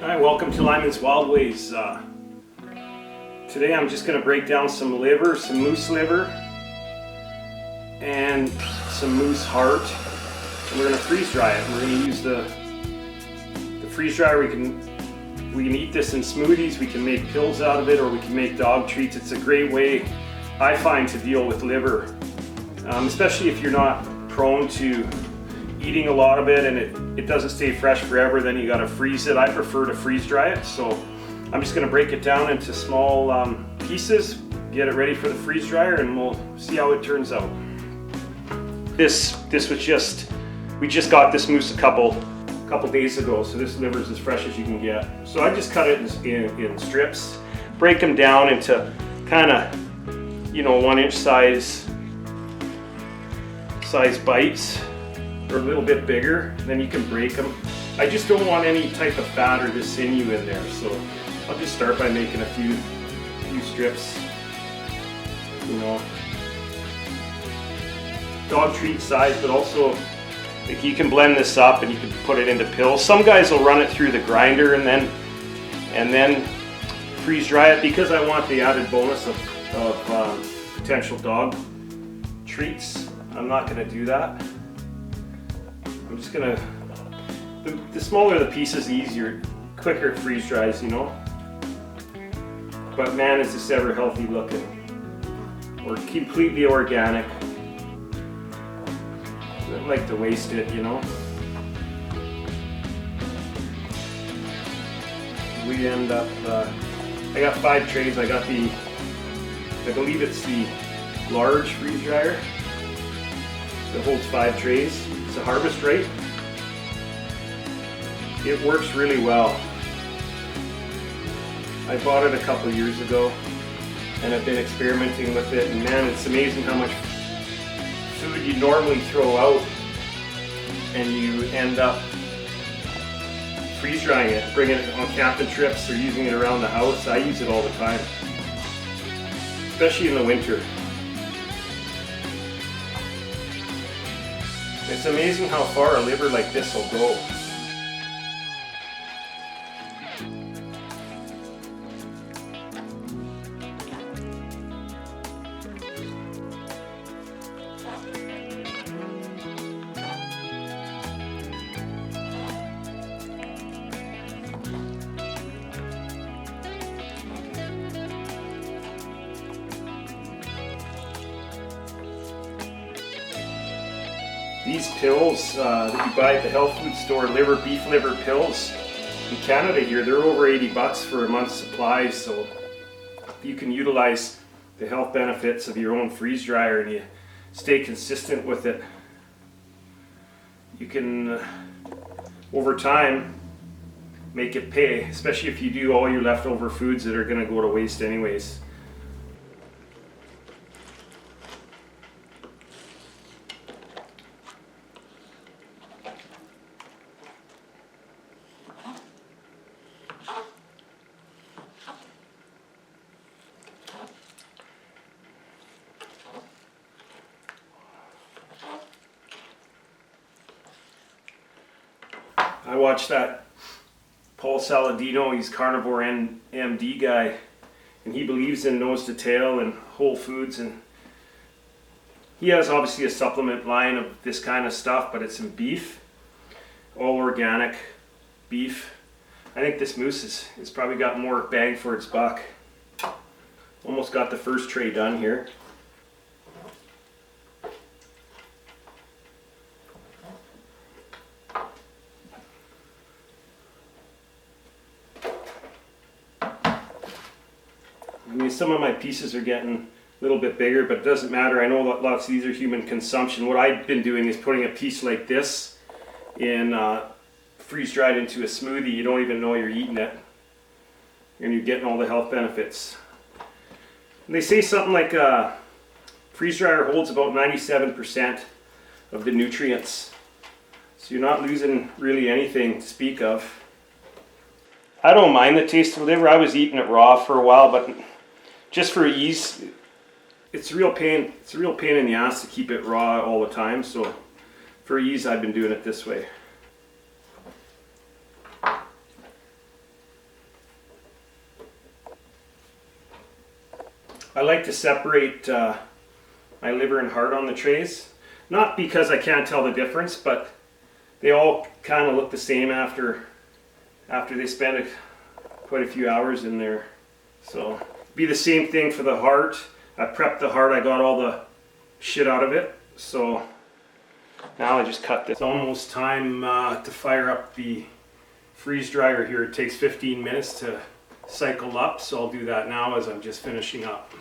Hi, welcome to Lyman's Wild Ways. Today I'm just going to break down some liver, some moose liver, and some moose heart. And we're going to freeze dry it. We're going to use the freeze dryer. We can eat this in smoothies. We can make pills out of it, or we can make dog treats. It's a great way, I find, to deal with liver, especially if you're not prone to eating a lot of it and it doesn't stay fresh forever. Then you got to freeze it. I prefer to freeze dry it, so I'm just going to break it down into small pieces, get it ready for the freeze dryer, and we'll see how it turns out. This was we just got this moose a couple days ago, so this liver is as fresh as you can get. So I just cut it in strips, break them down into kind of 1 inch size bites, or a little bit bigger. Then you can break them. I just don't want any type of fat or the sinew in there, so I'll just start by making a few strips, dog treat size, but also like you can blend this up and you can put it into pills. Some guys will run it through the grinder and then freeze dry it, because I want the added bonus of potential dog treats. I'm not going to do that. I'm just gonna, the smaller the pieces, the easier, quicker it freeze dries, But man, is this ever healthy looking, or completely organic. I don't like to waste it, We end up, I got 5 trays. I got I believe it's the large freeze dryer that holds 5 trays. It's a harvest rate. It works really well. I bought it a couple years ago and I've been experimenting with it, and man, it's amazing how much food you normally throw out and you end up freeze drying it, bringing it on camping trips or using it around the house. I use it all the time, especially in the winter. It's amazing how far a liver like this will go. These pills that you buy at the health food store, beef liver pills, in Canada here, they're over $80 for a month's supply. So you can utilize the health benefits of your own freeze dryer and you stay consistent with it. You can, over time, make it pay, especially if you do all your leftover foods that are going to go to waste anyways. I watched that Paul Saladino, he's Carnivore MD guy, and he believes in nose to tail and whole foods, and he has obviously a supplement line of this kind of stuff, but it's in beef, all organic beef. I think this moose has probably got more bang for its buck. Almost got the first tray done here. I mean, some of my pieces are getting a little bit bigger, but it doesn't matter. I know lots of these are human consumption. What I've been doing is putting a piece like this in freeze-dried into a smoothie. You don't even know you're eating it, and you're getting all the health benefits. And they say something like freeze dryer holds about 97% of the nutrients, so you're not losing really anything to speak of. I don't mind the taste of liver. I was eating it raw for a while, but just for ease, it's a real pain. It's a real pain in the ass to keep it raw all the time. So for ease, I've been doing it this way. I like to separate my liver and heart on the trays. Not because I can't tell the difference, but they all kind of look the same after they spend quite a few hours in there. So be the same thing for the heart. I prepped the heart, I got all the shit out of it. So now I just cut this. It's almost time to fire up the freeze dryer here. It takes 15 minutes to cycle up, so I'll do that now as I'm just finishing up.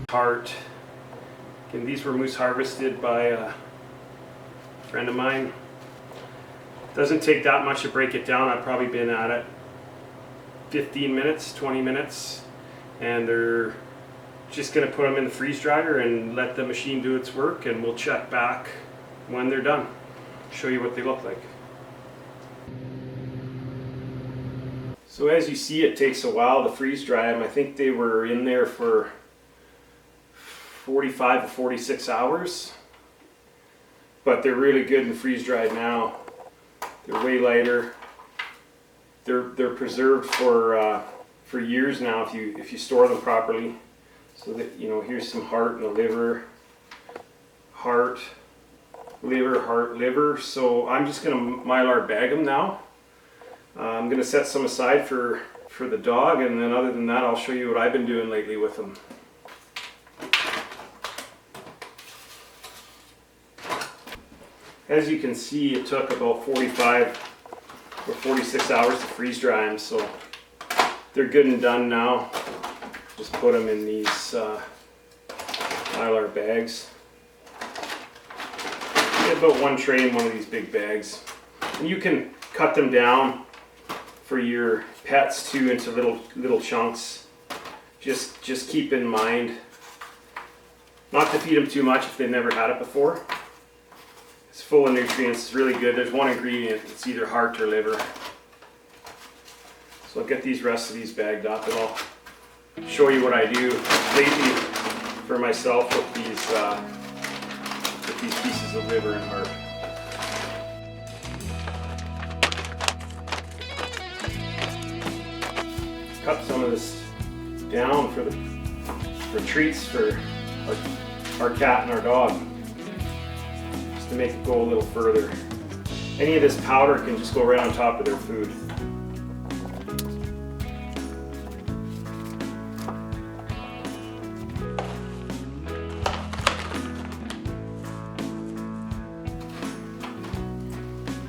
Heart. Again, these were moose harvested by a friend of mine. Doesn't take that much to break it down. I've probably been at it 15 minutes, 20 minutes, and they're just going to put them in the freeze dryer and let the machine do its work, and we'll check back when they're done. Show you what they look like. So as you see, it takes a while to freeze dry them. I think they were in there for 45 to 46 hours, but they're really good and freeze dried now. They're way lighter. They're preserved for years now if you store them properly. So that, you know, here's some heart and a liver, heart, liver. So I'm just going to Mylar bag them now. I'm going to set some aside for the dog, and then other than that, I'll show you what I've been doing lately with them. As you can see, it took about 45 or 46 hours to freeze dry them, so they're good and done now. Just put them in these Mylar bags. Get about one tray in one of these big bags. And you can cut them down for your pets too into little chunks. Just keep in mind not to feed them too much if they've never had it before. It's full of nutrients, it's really good. There's one ingredient, it's either heart or liver. So I'll get these rest of these bagged up, and I'll show you what I do lately for myself with these pieces of liver and heart. Cut some of this down for treats for our cat and our dog, just to make it go a little further. Any of this powder can just go right on top of their food.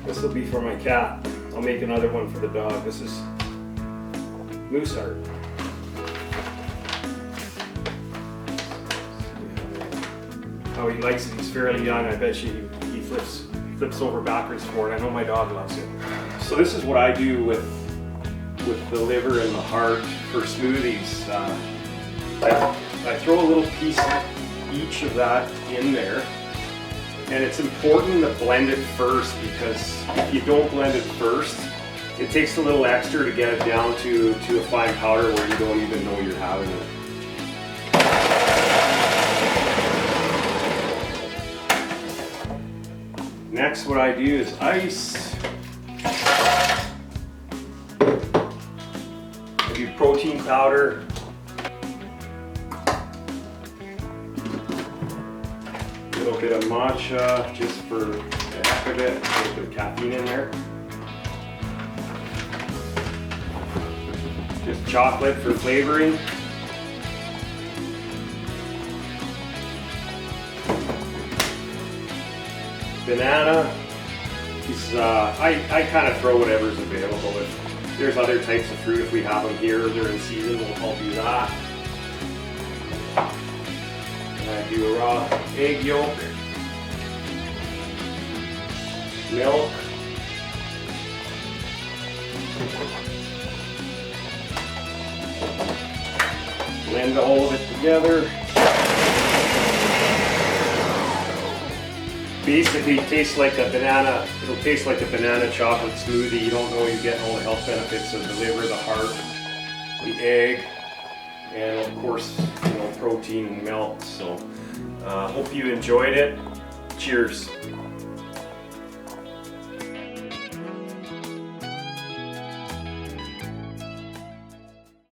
This will be for my cat. I'll make another one for the dog. This is moose heart. How he likes it. He's fairly young. I bet you he flips over backwards for it. I know my dog loves it. So this is what I do with the liver and the heart for smoothies. I throw a little piece of each of that in there. And it's important to blend it first, because if you don't blend it first, it takes a little extra to get it down to a fine powder where you don't even know you're having it. Next, what I do is ice. I do protein powder. A little bit of matcha just for the heck of it, a little bit of caffeine in there. Just chocolate for flavoring. Banana. I kind of throw whatever's available. If there's other types of fruit, if we have them here, they're in season, I'll do that. I do a raw egg yolk, milk, blend all of it together. Basically, it tastes like a banana. It'll taste like a banana chocolate smoothie. You don't know you're getting all the health benefits of the liver, the heart, the egg, and of course, protein and milk. So hope you enjoyed it. Cheers.